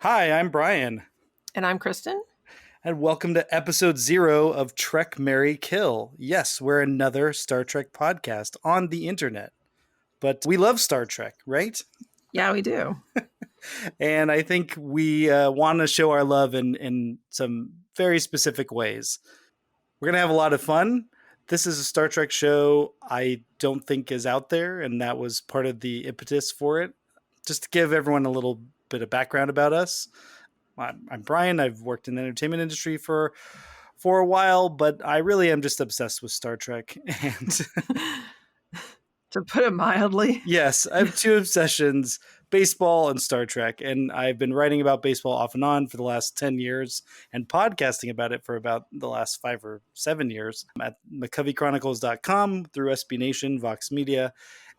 Hi, I'm Bryan, And I'm Kristen. and welcome to episode 0 of Trek Marry Kill. Yes, we're another Star Trek podcast on the internet, but we love Star Trek, right? Yeah, we do. And I think we want to show our love in some very specific ways. We're going to have a lot of fun. This is a Star Trek show I don't think is out there, and that was part of the impetus for it. Just to give everyone a little bit of background about us. I'm Bryan. I've worked in the entertainment industry for a while, but I really am just obsessed with Star Trek. And To put it mildly. yes, I have two obsessions: baseball and Star Trek. And I've been writing about baseball off and on for the last 10 years and podcasting about it for about the last 5 or 7 years at McCoveyChronicles.com through SB Nation, Vox Media.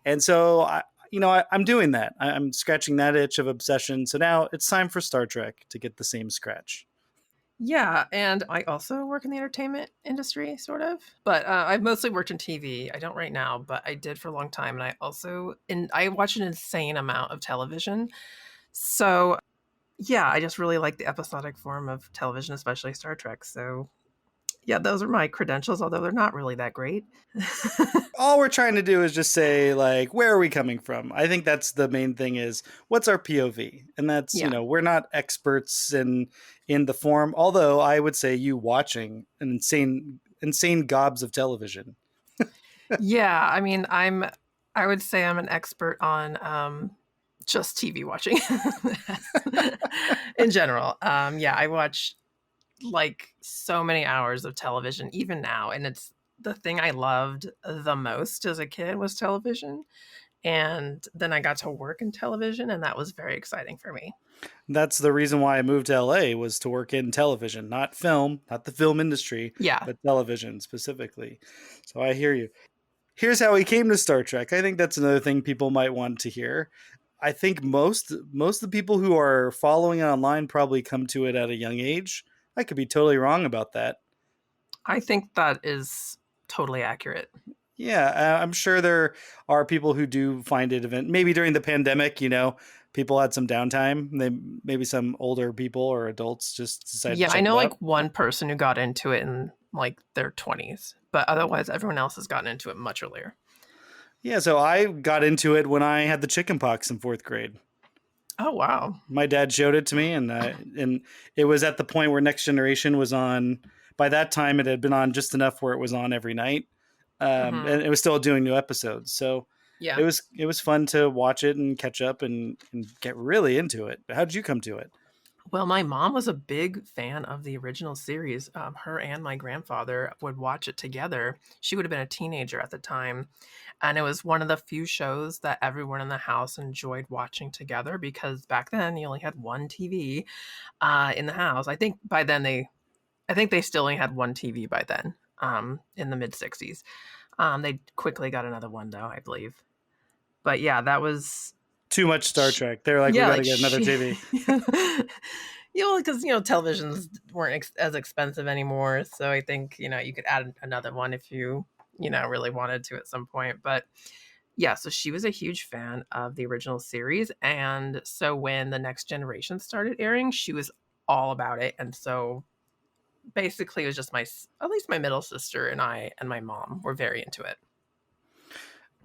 And so I'm doing that. I'm scratching that itch of obsession. So now it's time for Star Trek to get the same scratch. Yeah, and I also work in the entertainment industry, sort of. But I've mostly worked in TV. I don't right now, but I did for a long time. I watch an insane amount of television. So yeah, I just really like the episodic form of television, especially Star Trek. So yeah, those are my credentials, although they're not really that great. All we're trying to do is just say, like, where are we coming from? I think that's the main thing, is what's our POV? And that's, Yeah. we're not experts in the form, although I would say you watching an insane gobs of television. Yeah, I mean, I would say I'm an expert on just TV watching in general. Yeah, I watch like so many hours of television even now, and it's the thing I loved the most as a kid was television. And then I got to work in television, and that was very exciting for me. That's the reason why I moved to LA, was to work in television, not film, not the film industry, Yeah. but television specifically. So I hear you. Here's how he came to Star Trek. I think that's another thing people might want to hear. I think most of the people who are following it online probably come to it at a young age. I could be totally wrong about that. I think that is totally accurate. Yeah, I'm sure there are people who do find it event. Maybe during the pandemic, people had some downtime. Maybe some older people or adults just decided to Yeah, I check know it like out. one person who got into it in like their 20s, but otherwise everyone else has gotten into it much earlier. Yeah, so I got into it when I had the chicken pox in 4th grade. Oh, wow. My dad showed it to me, and it was at the point where Next Generation was on. By that time, it had been on just enough where it was on every night, Hmm. and it was still doing new episodes. So Yeah. it was fun to watch it and catch up and get really into it. How did you come to it? Well, my mom was a big fan of the original series. Her and my grandfather would watch it together. She would have been a teenager at the time. And it was one of the few shows that everyone in the house enjoyed watching together because back then you only had one TV in the house. I think they still only had one TV by then, in the mid 60s. They quickly got another one, though, I believe. But yeah, that was Too much Star Trek. They're like, we yeah, got to like get another she, TV. because televisions weren't as expensive anymore. So I think you could add another one if you really wanted to at some point. But yeah, so she was a huge fan of the original series, and so when the Next Generation started airing, she was all about it. And so basically, it was just at least my middle sister and I and my mom were very into it.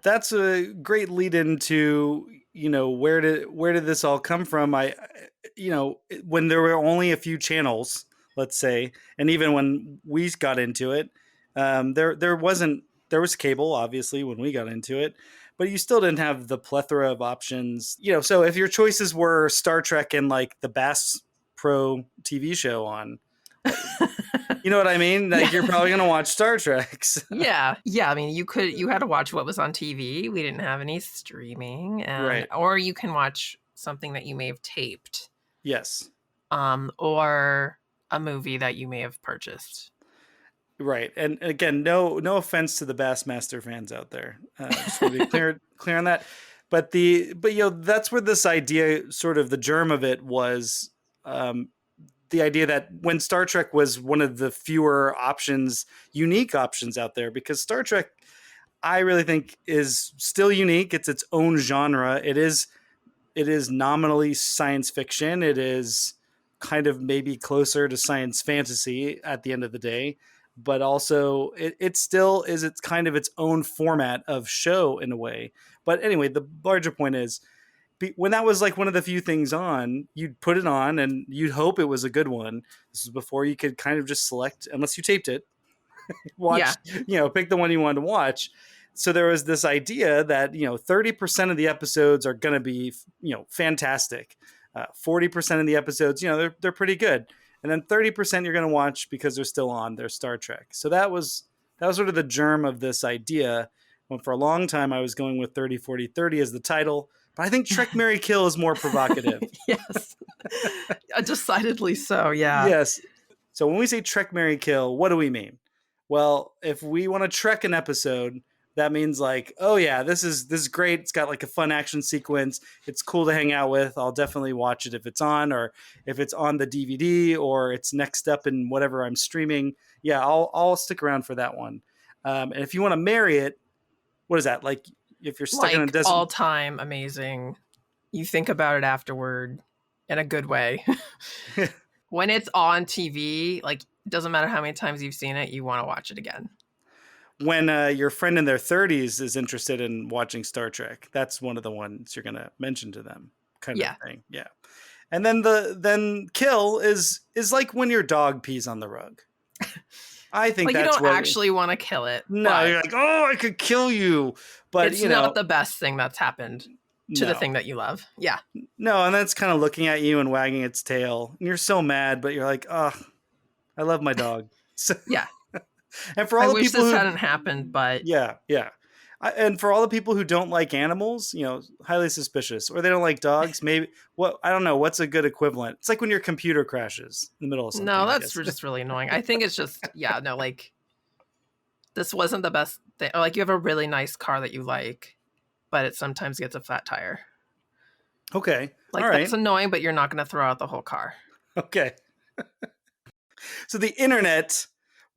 That's a great lead into where did this all come from. When there were only a few channels, let's say, and even when we got into it, there was cable, obviously, when we got into it, but you still didn't have the plethora of options. So if your choices were Star Trek and like the Bass Pro TV show on, you know what I mean? Like, Yeah. you're probably gonna watch Star Treks. Yeah. I mean, you had to watch what was on TV. We didn't have any streaming, Right. or you can watch something that you may have taped, Yes. or a movie that you may have purchased. Right, and again, no offense to the Bassmaster fans out there. Just want to be clear on that. But that's where this idea, sort of the germ of it, was. The idea that when Star Trek was one of the fewer options, unique options out there, because Star Trek, I really think, is still unique. It's its own genre. it is nominally science fiction. It is kind of maybe closer to science fantasy at the end of the day, but also it still is, it's kind of its own format of show in a way. But anyway, the larger point is, when that was like one of the few things on, you'd put it on and you'd hope it was a good one. This is before you could kind of just select, unless you taped it, watch, Yeah. pick the one you wanted to watch. So there was this idea that 30% of the episodes are going to be fantastic. 40% of the episodes, they're pretty good, and then 30% you're going to watch because they're still on. They're Star Trek. So that was sort of the germ of this idea. When for a long time I was going with 30, 40, 30 as the title, but I think Trek, Marry, Kill is more provocative. Yes. Decidedly so, yeah. Yes. So when we say Trek, Marry, Kill, what do we mean? Well, if we want to Trek an episode, that means like, oh yeah, this is great. It's got like a fun action sequence. It's cool to hang out with. I'll definitely watch it if it's on, or if it's on the DVD, or it's next up in whatever I'm streaming. Yeah, I'll stick around for that one. And if you want to marry it, what is that like? If you're stuck like in a desert, all time amazing. You think about it afterward in a good way. When it's on TV, like it doesn't matter how many times you've seen it, you want to watch it again. When your friend in their 30s is interested in watching Star Trek, that's one of the ones you're going to mention to them, kind of thing. Yeah. And then Kill is like when your dog pees on the rug. I think like that's you don't actually want to kill it. No, you're like, oh, I could kill you, but it's not the best thing that's happened to the thing that you love. Yeah. No, and that's kind of looking at you and wagging its tail, and you're so mad, but you're like, oh, I love my dog. So, yeah. And for all the people this hadn't happened, but yeah. And for all the people who don't like animals, highly suspicious, or they don't like dogs, maybe I don't know, what's a good equivalent? It's like when your computer crashes in the middle of something. No, that's just really annoying. I think it's just like this wasn't the best thing. Or like you have a really nice car that you like, but it sometimes gets a flat tire. Okay. Like all right. That's annoying, but you're not going to throw out the whole car. Okay. So the internet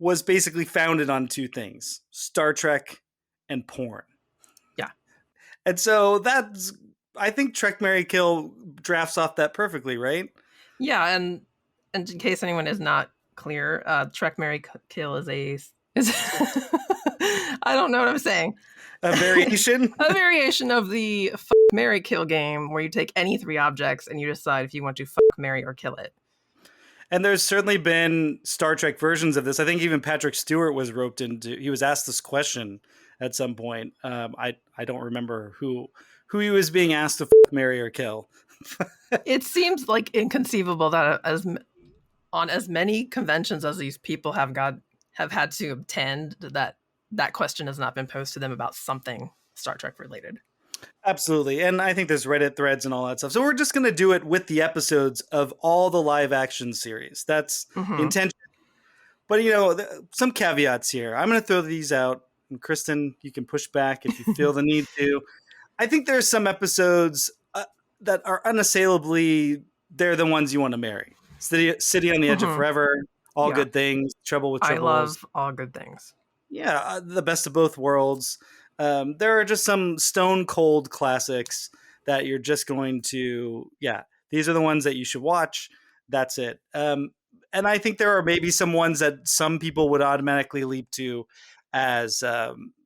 was basically founded on two things: Star Trek and porn. Yeah. And so I think Trek, Marry, Kill drafts off that perfectly, right? Yeah, and in case anyone is not clear, Trek, Marry, Kill is I don't know what I'm saying. A variation? A variation of the Marry, Kill game, where you take any three objects and you decide if you want to marry, or kill it. And there's certainly been Star Trek versions of this. I think even Patrick Stewart was roped into. He was asked this question at some point. I don't remember who he was being asked to marry, or kill. It seems like inconceivable that on as many conventions as these people have had to attend, that question has not been posed to them about something Star Trek related. Absolutely. And I think there's Reddit threads and all that stuff. So we're just going to do it with the episodes of all the live action series. That's the intention. But, some caveats here. I'm going to throw these out. And Kristen, you can push back if you feel the need to. I think there's some episodes that are unassailably, they're the ones you want to marry. City on the Edge of Forever, All Good Things, Trouble with Tribbles. I love All Good Things. Yeah, the best of both worlds. There are just some stone cold classics that you're just going to, these are the ones that you should watch. That's it. And I think there are maybe some ones that some people would automatically leap to as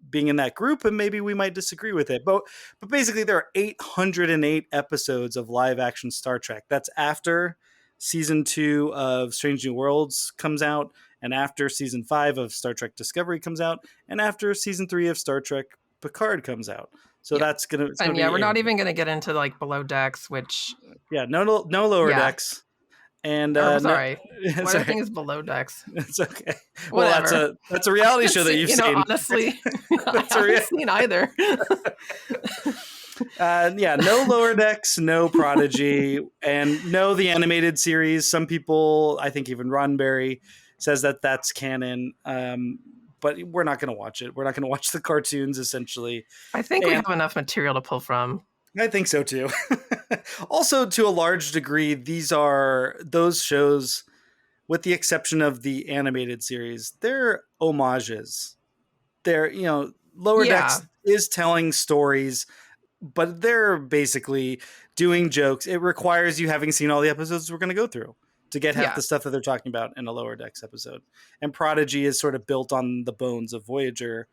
being in that group, and maybe we might disagree with it. But basically, there are 808 episodes of live action Star Trek. That's after season 2 of Strange New Worlds comes out, and after season 5 of Star Trek Discovery comes out, and after season 3 of Star Trek Picard comes out. So that's gonna. And we're not even gonna get into like Below Decks, which no lower decks. And sorry, what other thing is Below Decks? It's okay. Well, that's a reality show that you've seen. Honestly, I haven't seen either. No Lower Decks, no Prodigy, and no the animated series. Some people, I think even Roddenberry, says that that's canon. But we're not going to watch it. We're not going to watch the cartoons, essentially. I think we have enough material to pull from. I think so, too. Also, to a large degree, these are those shows, with the exception of the animated series, they're homages. They're, Lower Decks is telling stories but they're basically doing jokes. It requires you having seen all the episodes we're going to go through to get half Yeah. the stuff that they're talking about in a Lower Decks episode. And Prodigy is sort of built on the bones of Voyager,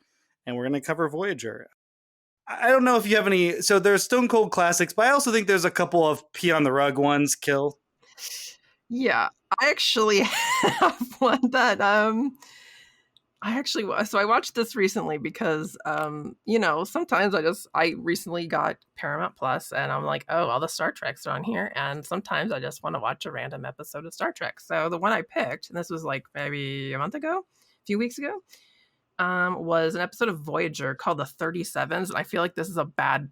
and we're going to cover Voyager. I don't know if you have any. So there's Stone Cold classics, but I also think there's a couple of pee on the rug ones. Kill. Yeah, I actually have one that so I watched this recently because sometimes I recently got Paramount Plus and I'm like, oh, all the Star Treks are on here, and sometimes I just want to watch a random episode of Star Trek. So the one I picked, and this was like maybe a few weeks ago, was an episode of Voyager called The 37s, and I feel like this is a bad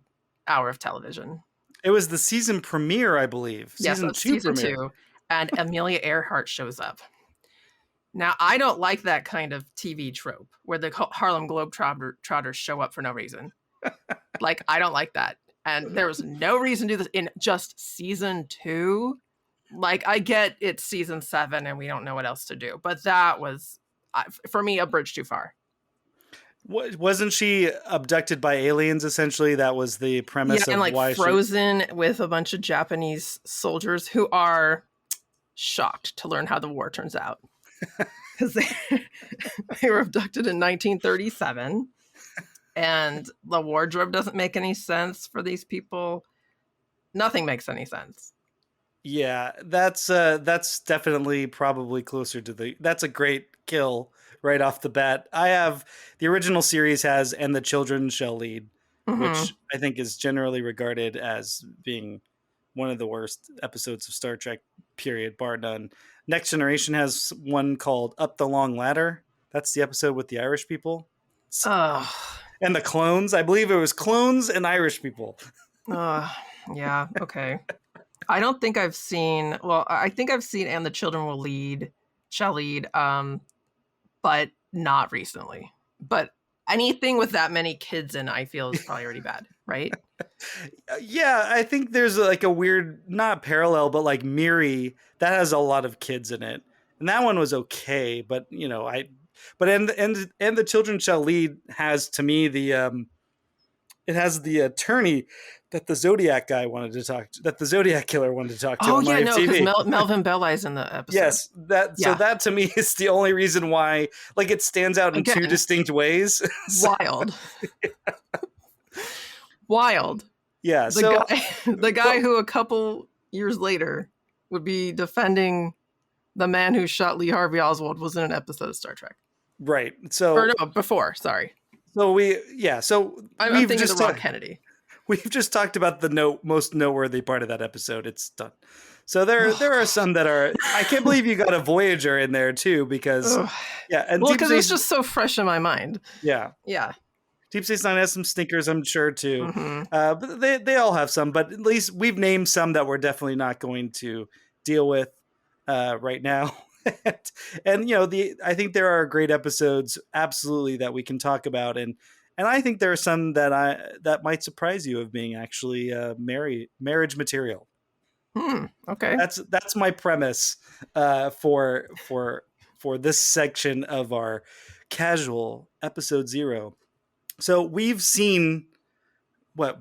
hour of television. It was the season premiere, I believe. Yes, Season that's two season premiere. 2, and Amelia Earhart shows up. Now, I don't like that kind of TV trope where the Harlem Globetrotters show up for no reason. Like, I don't like that. And there was no reason to do this in just season 2. Like, I get it's season 7 and we don't know what else to do. But that was, for me, a bridge too far. Wasn't she abducted by aliens, essentially? That was the premise of and why frozen with a bunch of Japanese soldiers who are shocked to learn how the war turns out. Because they were abducted in 1937, and the wardrobe doesn't make any sense for these people. Nothing makes any sense. Yeah, that's definitely probably closer to that's a great kill right off the bat. I have the original series has And the Children Shall Lead, which I think is generally regarded as being one of the worst episodes of Star Trek, period, bar none. Next Generation has one called Up the Long Ladder. That's the episode with the Irish people. And the clones. I believe it was clones and Irish people. Yeah, okay. I don't think I've seen, well, I think I've seen And the Children Shall Lead, but not recently. But anything with that many kids in, I feel, is probably already bad, right? Yeah, I think there's like a weird, not parallel, but like Miri, that has a lot of kids in it. And that one was okay, but and the Children Shall Lead has, to me, it has the attorney that the Zodiac killer wanted to talk to on live no, TV. because Melvin Belli's in the episode. Yes, so that to me is the only reason why, like, it stands out in two distinct ways. Wild. Wild. Yeah, the guy who a couple years later would be defending the man who shot Lee Harvey Oswald was in an episode of Star Trek. Right. So or no, before, sorry. So I'm thinking of Rob Kennedy. We've just talked about the most noteworthy part of that episode. It's done. So there are some that are. I can't believe you got a Voyager in there too, because and because it's just so fresh in my mind. Yeah. Deep Space Nine has some stinkers, I'm sure too. But they all have some. But at least we've named some that we're definitely not going to deal with right now. And I think there are great episodes, absolutely, that we can talk about, and I think there are some that might surprise you of being actually marriage material. Okay, that's my premise for this section of our casual episode 0. So we've seen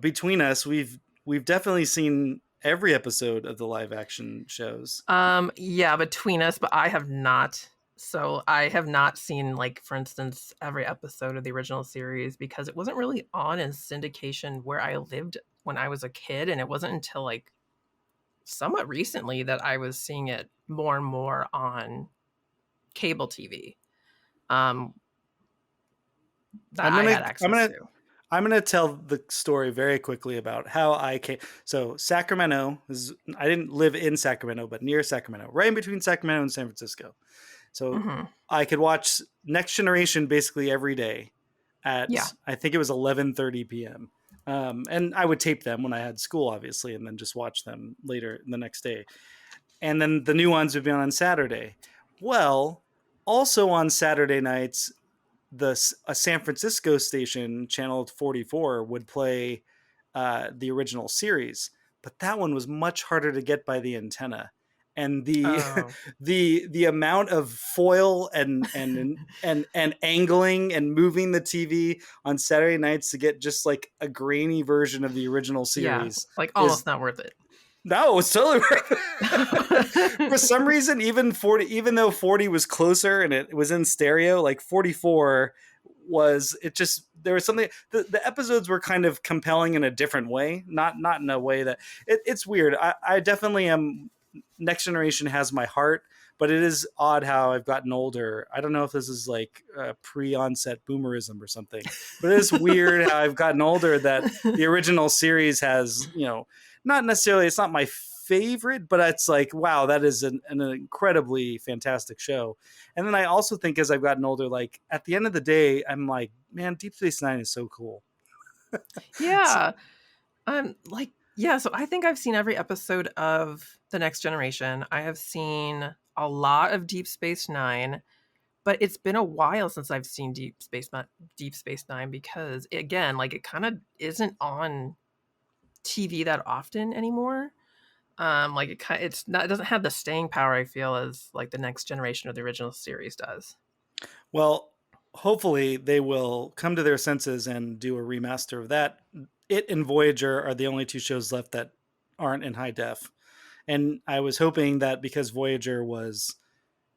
between us we've definitely seen every episode of the live action shows. Between us, but I have not. So I have not seen, like, for instance, every episode of the original series because it wasn't really on in syndication where I lived when I was a kid, and it wasn't until like somewhat recently that I was seeing it more and more on cable TV. I'm going to tell the story very quickly about how I came. So Sacramento I didn't live in Sacramento, but near Sacramento, right in between Sacramento and San Francisco. So I could watch Next Generation basically every day at, I think it was 11:30 p.m. And I would tape them when I had school, obviously, and then just watch them later the next day. And then the new ones would be on Saturday. Well, also on Saturday nights, a San Francisco station, channel 44, would play the original series, but that one was much harder to get by the antenna. and the Oh. the amount of foil and angling and moving the TV on Saturday nights to get just like a grainy version of the original Yeah, series like, is almost not worth it. no, it's totally worth it. For some reason, even 40, even though 40 was closer and it was in stereo, like 44 was it just there was something the episodes were kind of compelling in a different way, not in a way that it's weird. I definitely am Next Generation has my heart, but it is odd how I've gotten older. I don't know if this is like pre-onset boomerism or something, but it is weird how I've gotten older that the original series has, you know, not necessarily, it's not my favorite, but it's like, wow, that is an incredibly fantastic show. And then I also think as I've gotten older, like at the end of the day, I'm like, man, Deep Space Nine is so cool. So, Yeah. Like, yeah, so I think I've seen every episode of The Next Generation. I have seen a lot of Deep Space Nine, but it's been a while since I've seen Deep Space Nine because again, like it kind of isn't on TV that often anymore. Like it's not, it doesn't have the staying power I feel as like The Next Generation or the original series does. well, hopefully they will come to their senses and do a remaster of that. It and Voyager are the only two shows left that aren't in high def. And I was hoping that because Voyager was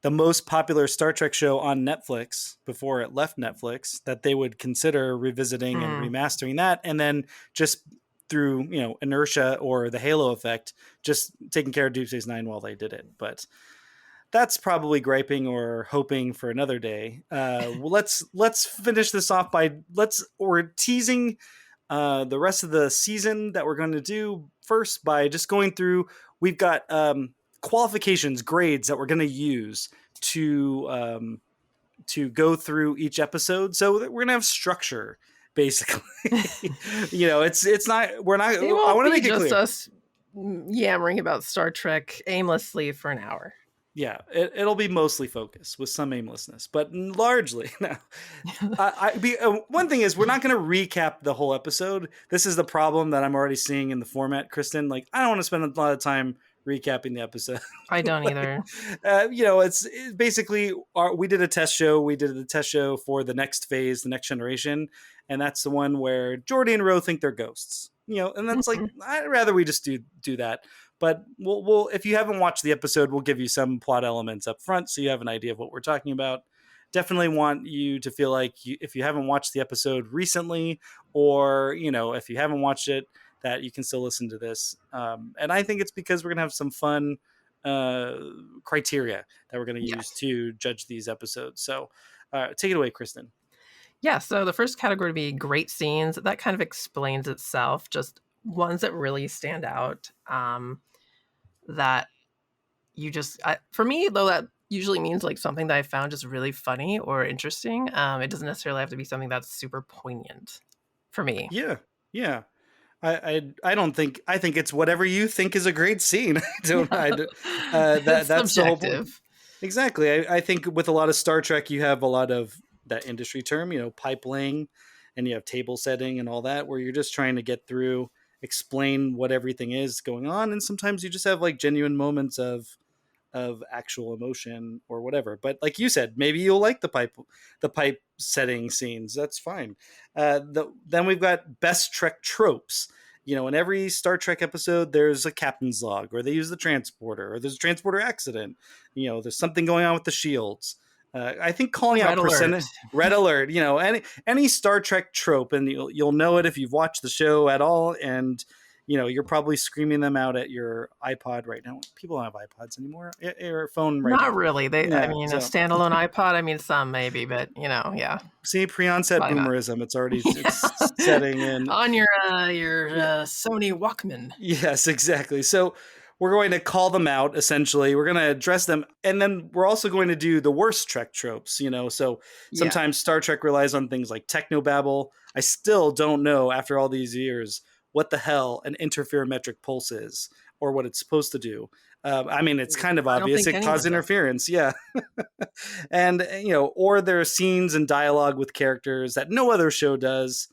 the most popular Star Trek show on Netflix before it left Netflix, that they would consider revisiting and Mm. remastering that, and then just through, you know, inertia or the halo effect, just taking care of Deep Space Nine while they did it. But that's probably griping or hoping for another day. Well, let's finish this off by we're teasing the rest of the season that we're going to do first by just going through. We've got qualifications, grades that we're going to use to go through each episode. So that we're going to have structure, basically. You know, it's not we're not. It I won't want to be make it just clear. us yammering about Star Trek aimlessly for an hour. Yeah, it'll be mostly focused with some aimlessness, but largely no. One thing is we're not going to recap the whole episode. This is the problem that I'm already seeing in the format, Kristen. Like, I don't want to spend a lot of time recapping the episode. I don't Like, either. you know, it's basically we did a test show. We did the test show for the next phase, the Next Generation, and that's the one where Geordi and Ro think they're ghosts. You know, and that's like Mhm. I'd rather we just do that. But we'll if you haven't watched the episode, we'll give you some plot elements up front so you have an idea of what we're talking about. Definitely want you to feel like if you haven't watched the episode recently, or you know if you haven't watched it, that you can still listen to this. And I think it's because we're gonna have some fun uh, criteria that we're gonna use Yes. to judge these episodes. So take it away, Kristen. Yeah, so the first category would be great scenes. That kind of explains itself, just ones that really stand out. That you just, for me, though, that usually means like something that I found just really funny or interesting. It doesn't necessarily have to be something that's super poignant for me. Yeah, yeah. I don't think I think it's whatever you think is a great scene. It's That's the whole point. subjective. Exactly. I think with a lot of Star Trek, you have a lot of that industry term, you know, pipe laying, and you have table setting and all that, where you're just trying to get through, explain what everything is going on, and sometimes you just have like genuine moments of actual emotion or whatever. But like you said, maybe you'll like the pipe setting scenes. That's fine. Then we've got best Trek tropes. You know, in every Star Trek episode, there's a captain's log, or they use the transporter, or there's a transporter accident. You know, there's something going on with the shields. I think calling Red out alert. percentage, red alert. You know, any Star Trek trope, and you'll know it if you've watched the show at all, and you know you're probably screaming them out at your iPod right now. People don't have iPods anymore, your phone right Not now. really. I Yeah, mean, a so standalone iPod. I mean, some maybe, but yeah, see pre-onset probably not. boomerism. It's already Yeah. it's setting in. On your Yeah, Sony Walkman. yes, exactly. So we're going to call them out. Essentially, we're going to address them, and then we're also going to do the worst Trek tropes. You know, so Yeah. sometimes Star Trek relies on things like technobabble. I still don't know after all these years what the hell an interferometric pulse is or what it's supposed to do. I mean, it's kind of I don't obvious. think It anyone caused does. interference, yeah. And you know, or there are scenes and dialogue with characters that no other show does,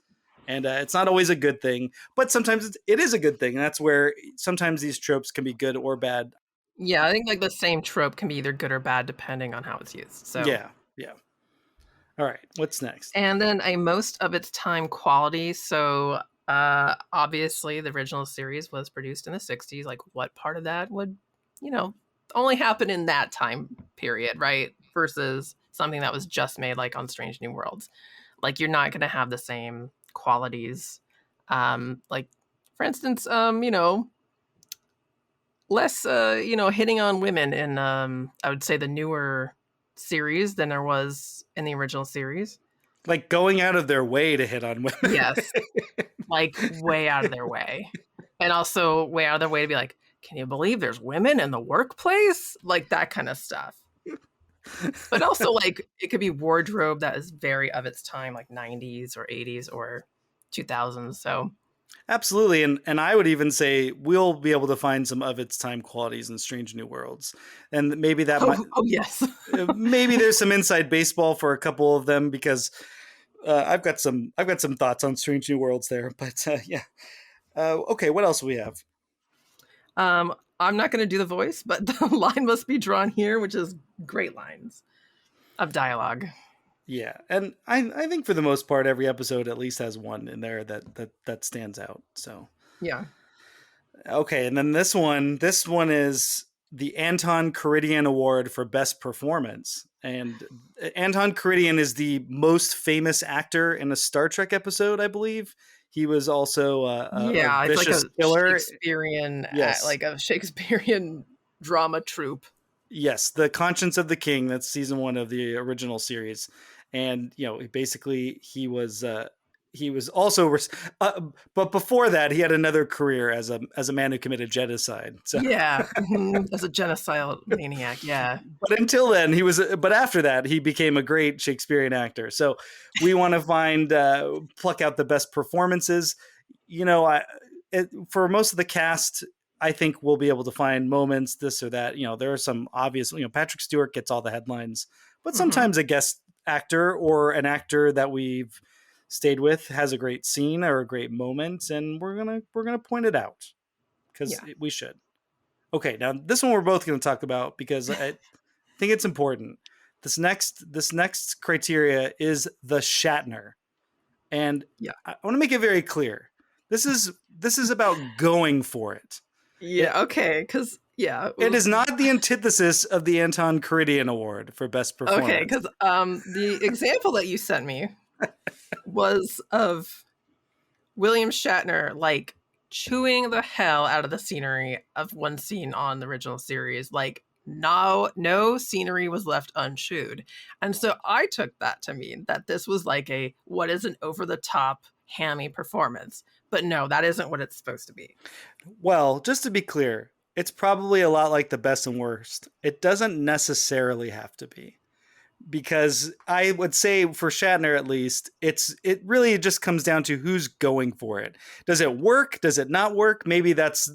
and it's not always a good thing. But sometimes it is a good thing, and that's where sometimes these tropes can be good or bad. Yeah, I think like the same trope can be either good or bad depending on how it's used. So, Yeah, yeah. All right, what's next? and then a most of its time quality. So, obviously, the original series was produced in the 60s. Like, what part of that would, you know, only happen in that time period, right? Versus something that was just made like on Strange New Worlds. Like, you're not going to have the same qualities. Like, for instance, less, hitting on women in, I would say, the newer series than there was in the original series. Like going out of their way to hit on women. Yes, like way out of their way. And also way out of their way to be like, can you believe there's women in the workplace? Like that kind of stuff. But also like it could be wardrobe that is very of its time, like 90s or 80s or 2000s. So Absolutely, and I would even say we'll be able to find some of its time qualities in Strange New Worlds, and maybe that might oh yes. maybe there's some inside baseball for a couple of them because I've got some thoughts on Strange New Worlds there, but yeah. Okay, what else do we have? I'm not going to do the voice, but the line must be drawn here, which is great lines of dialogue. Yeah, and I think for the most part, every episode at least has one in there that stands out. So Yeah. okay, and then this one is the Anton Caridian Award for Best Performance. And Anton Caridian is the most famous actor in a Star Trek episode, I believe. He was also a Yeah, it's like a vicious killer. Shakespearean, Yes, like a Shakespearean drama troupe. yes, the Conscience of the King. That's season one of the original series, and basically he was also, but before that, he had another career as a man who committed genocide. So, Yeah, as a genocidal maniac. Yeah, but until then, but after that, he became a great Shakespearean actor. So, we want to pluck out the best performances. For most of the cast, I think we'll be able to find moments, this or that. There are some obvious. Patrick Stewart gets all the headlines, but hmm sometimes a guest actor or an actor that we've stayed with has a great scene or a great moment, and we're gonna point it out because yeah, we should. Okay, now this one we're both going to talk about because I think it's important. This next criteria is the Shatner, and yeah, I want to make it very clear. This is about going for it. It yeah. Okay, because yeah, it is not the antithesis of the Anton Caridian Award for best okay, performance. because the example that you sent me was of William Shatner like chewing the hell out of the scenery of one scene on the original series. Like no scenery was left unchewed. And so I took that to mean that this was like a what is an over the top hammy performance. But no, that isn't what it's supposed to be. Well, just to be clear, it's probably a lot like the best and worst. It doesn't necessarily have to be. Because I would say for Shatner at least, it really just comes down to who's going for it. Does it work? Does it not work? Maybe that's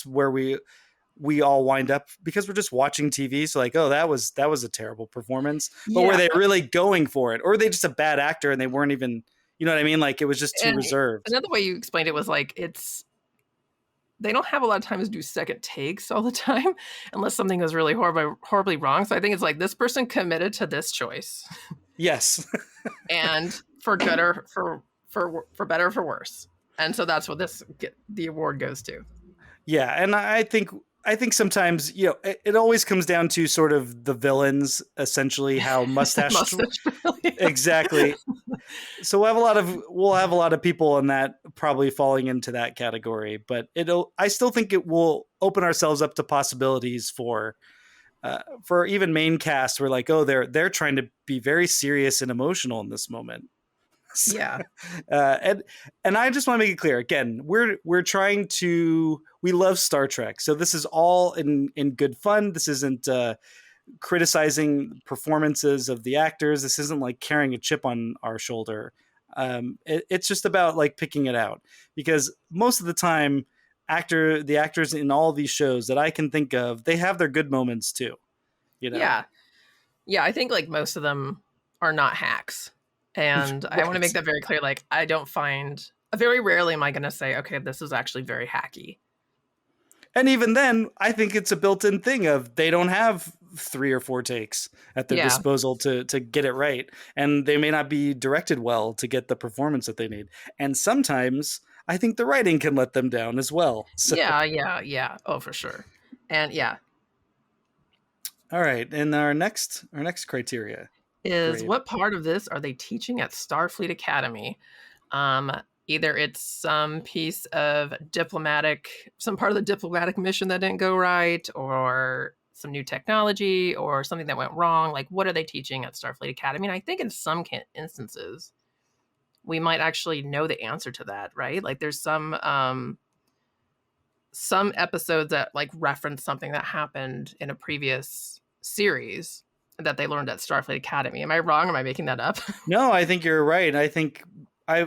where we all wind up because we're just watching TV. So like, oh, that was a terrible performance. But were Yeah. they really going for it, or were they just a bad actor and they weren't even? You know what I mean? Like it was just too And reserved. another way you explained it was like it's they don't have a lot of time to do second takes all the time unless something is really horribly wrong. So I think it's like this person committed to this choice, Yes. and for good or for better or for worse. And so that's what the award goes to. Yeah, and I think sometimes it always comes down to sort of the villains essentially how mustached. Mustache. Exactly. So we'll have a lot of people in that probably falling into that category, but I still think it will open ourselves up to possibilities for even main cast. We're like, oh, they're trying to be very serious and emotional in this moment. Yeah. And I just want to make it clear again, we're trying to we love Star Trek, so this is all in good fun. This isn't criticizing performances of the actors. This isn't like carrying a chip on our shoulder. It's just about like picking it out because most of the time, the actors in all these shows that I can think of, they have their good moments too. You know, Yeah. Yeah. I think like most of them are not hacks. And I want to make right? that very clear. Like, I don't find very rarely am I going to say, okay, this is actually very hacky. And even then, I think it's a built-in thing of they don't have 3 or 4 takes at their Yeah. disposal to get it right, and they may not be directed well to get the performance that they need. And sometimes I think the writing can let them down as well. So, Yeah, yeah, yeah. Oh, for sure. And yeah, all right, and our next criteria is grade. what part of this are they teaching at Starfleet Academy? Um, Either it's some piece of some part of the diplomatic mission that didn't go right, or some new technology, or something that went wrong. Like, what are they teaching at Starfleet Academy? And I think in some instances, we might actually know the answer to that, right? Like, there's some episodes that like reference something that happened in a previous series that they learned at Starfleet Academy. Am I wrong? Am I making that up? No, I think you're right. I think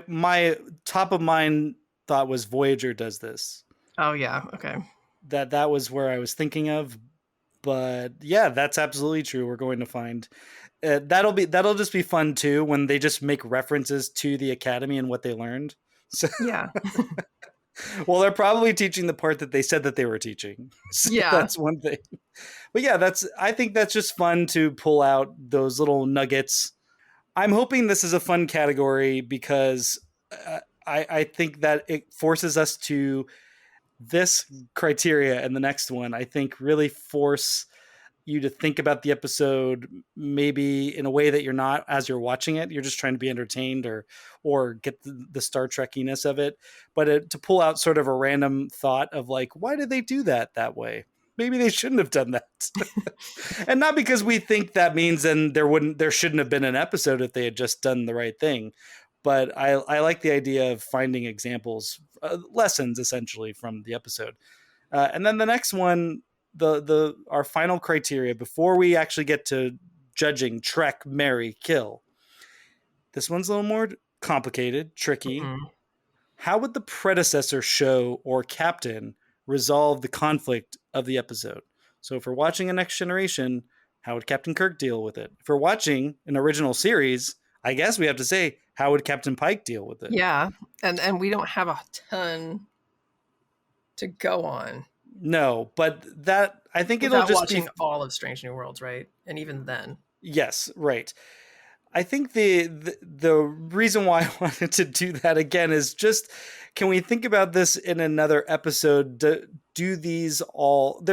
my top of mind thought was Voyager does this. Oh yeah, okay. That was where I was thinking of, but yeah, that's absolutely true. We're going to find that'll just be fun too when they just make references to the academy and what they learned. So, Yeah. well, they're probably teaching the part that they said that they were teaching. So Yeah. that's one thing. But yeah, I think that's just fun to pull out those little nuggets. I'm hoping this is a fun category because I think that it forces us to this criteria and the next one. I think really force you to think about the episode maybe in a way that you're not as you're watching it. You're just trying to be entertained or get the Star Trekkiness of it. But to pull out sort of a random thought of like, why did they do that way? Maybe they shouldn't have done that. And not because we think that means then there shouldn't have been an episode if they had just done the right thing. But I like the idea of finding examples, lessons essentially from the episode. And then the next one, the our final criteria before we actually get to judging Trek, marry, kill. This one's a little more complicated, tricky. Mhm. How would the predecessor show or captain resolve the conflict of the episode? So if we're watching a Next Generation, how would Captain Kirk deal with it? If we're watching an original series, I guess we have to say, how would Captain Pike deal with it? Yeah. And we don't have a ton to go on No, but that I think it'll without just be watching all of Strange New Worlds, right? And even then. yes, right. I think the reason why I wanted to do that again is just can we think about this in another episode? Do these all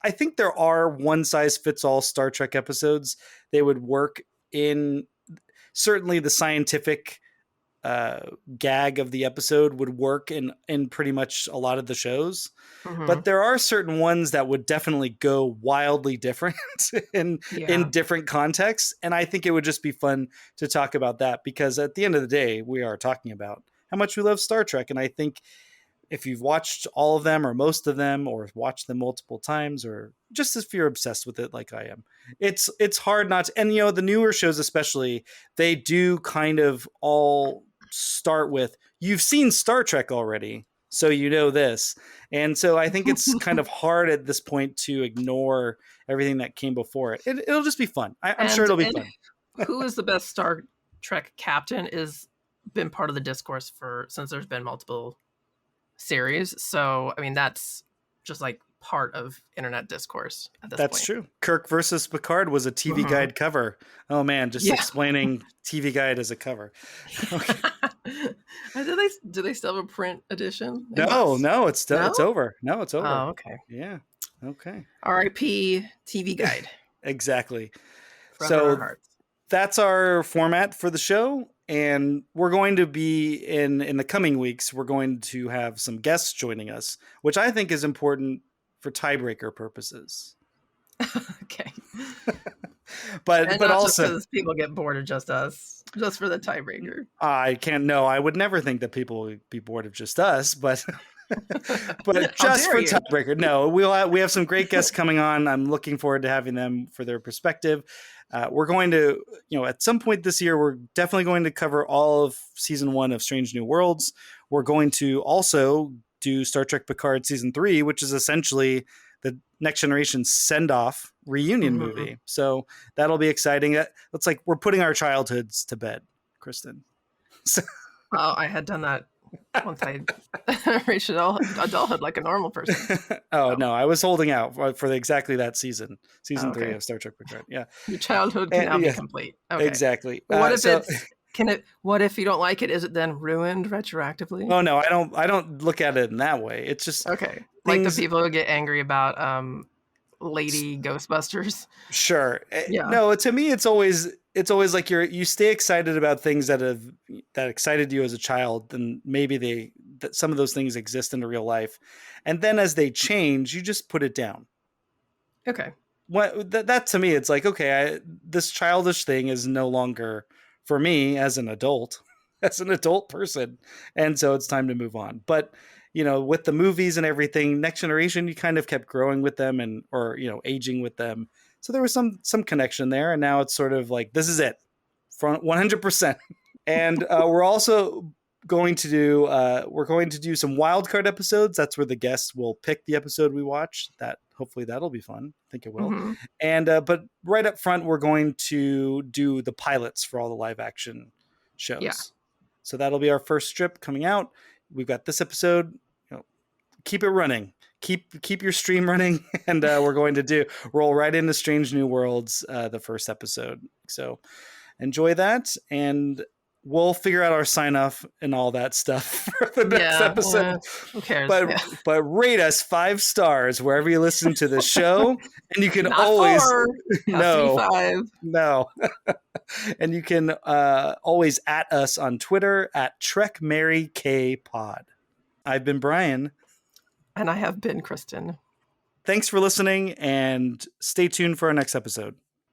I think there are one size fits all Star Trek episodes. They would work in certainly the scientific gag of the episode would work in pretty much a lot of the shows. But Mhm. there are certain ones that would definitely go wildly different in Yeah. different contexts. And I think it would just be fun to talk about that because at the end of the day, we are talking about how much we love Star Trek. And I think if you've watched all of them or most of them or watched them multiple times or just if you're obsessed with it like I am, it's hard not to. And the newer shows especially, they do kind of all start with you've seen Star Trek already, so you know this. And so I think it's kind of hard at this point to ignore everything that came before it. It'll just be fun. I'm sure it'll be And fun. who is the best Star Trek captain is been part of the discourse since there's been multiple series. So I mean that's just like part of internet discourse at this That's point. true. Kirk versus Picard was a TV Mhm. Guide cover. Oh man, just Yeah. explaining TV Guide as a cover. Okay. Do they still have a print edition? They No, must. no, it's still No? it's over. No, it's over. Oh, okay. Yeah. Okay. R.I.P. TV Guide Exactly. forever in our So hearts. that's our format for the show. And we're going to be in the coming weeks, we're going to have some guests joining us, which I think is important for tiebreaker purposes. Okay. But And but not just also because people get bored of just us, just for the tiebreaker. I can't know. I would never think that people would be bored of just us, but but How just dare for you? tiebreaker, no. We have some great guests coming on. I'm looking forward to having them for their perspective. We're going to, at some point this year, we're definitely going to cover all of season 1 of Strange New Worlds. We're going to also do Star Trek Picard season 3, which is essentially the Next Generation send-off reunion Mhm. movie. So that'll be exciting. It's like we're putting our childhoods to bed, Kristen. So, Oh, I had done that once I reached adulthood like a normal person. Oh So no, I was holding out for exactly that season oh, 3 okay. of Star Trek Picard. Yeah, Your childhood can and, now be yeah, complete. Okay. exactly. But what if So, it's can it what if you don't like it? Is it then ruined retroactively? oh no, I don't look at it in that way. It's just Okay. Like the things. people who get angry about Lady Ghostbusters. Sure. Yeah. No, to me it's always like you stay excited about things that excited you as a child, and maybe that some of those things exist in real life. And then as they change, you just put it down. Okay. That to me it's like, okay, this childish thing is no longer for me as an adult, as an adult person, and so it's time to move on. But with the movies and everything, Next Generation, you kind of kept growing with them, and or aging with them, so there was some connection there, and now it's sort of like, this is it, from 100%. And we're going to do some wildcard episodes. That's where the guests will pick the episode we watch. That hopefully that'll be fun. I think it will. Hmm. And but right up front, we're going to do the pilots for all the live action Yeah. shows. So that'll be our first strip coming out. We've got this episode. Keep it running. Keep your stream running, and we're going to roll right into Strange New Worlds, the first episode. So enjoy that, and we'll figure out our sign off and all that stuff for the next Yeah. episode. Who cares? But Yeah. but rate us 5 stars wherever you listen to the show, and you can Not always 4. Has to be no 5. no, and you can always at us on Twitter at TrekMaryKPod. I've been Bryan. And I have been Kristen. Thanks for listening, and stay tuned for our next episode.